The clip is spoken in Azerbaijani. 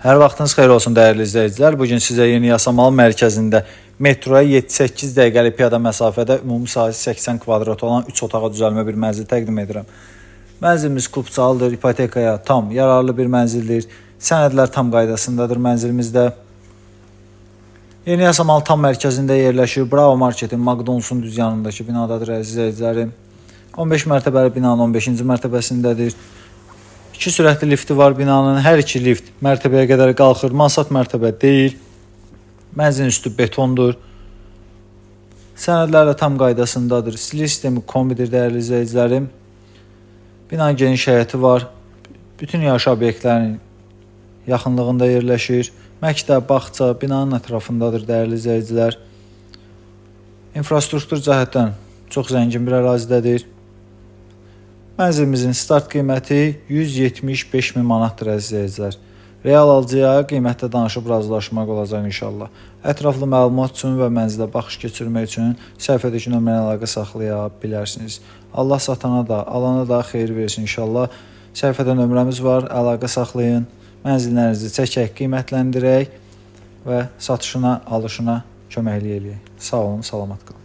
Hər vaxtınız xeyir olsun dəyərli izləyicilər. Bugün sizə Yeni Yasamal mərkəzində metroya 7-8 dəqiqəlik piyada məsafədə ümumi sahəsi 80 kvadrat olan 3 otağa düzəlmə bir mənzil təqdim edirəm. Mənzilimiz kubcalıdır, ipotekaya tam yararlı bir mənzildir. Sənədlər tam qaydasındadır mənzilimizdə. Yeni Yasamal tam mərkəzində yerləşir. Bravo Marketin McDonald's'un düz yanındakı binadadır əziz izləyicilərim. 15 mərtəbəli binanın 15-ci mərtəbəsindədir. 2 sürətli lifti var binanın. Hər iki lift mərtəbəyə qədər qalxır. Mansard mərtəbə deyil. Mənzilin üstü betondur. Sənədlərlə tam qaydasındadır. Silir sistemi kombidir dəyərli izləyicilərim. Binanın geniş həyəti var. Bütün yaşayış obyektlərinin yaxınlığında yerləşir. Məktəb, bağça binanın ətrafındadır dəyərli izləyicilər. İnfrastruktur cəhətdən çox zəngin bir ərazidədir. Mənzilimizin start qiyməti 175 min manatdır əziz izləyicilər. Real alıcıya qiymətdə danışıb razılaşmaq olacaq inşallah. Ətraflı məlumat üçün və mənzilə baxış keçirmək üçün səhifədəki nömrəyə əlaqə saxlaya bilərsiniz. Allah satana da, alana da xeyir versin inşallah. Səhifədə nömrəmiz var, əlaqə saxlayın. Mənzillərinizi çəkək, qiymətləndirək və satışına, alışına köməklik eləyək. Sağ olun, salamat qalın.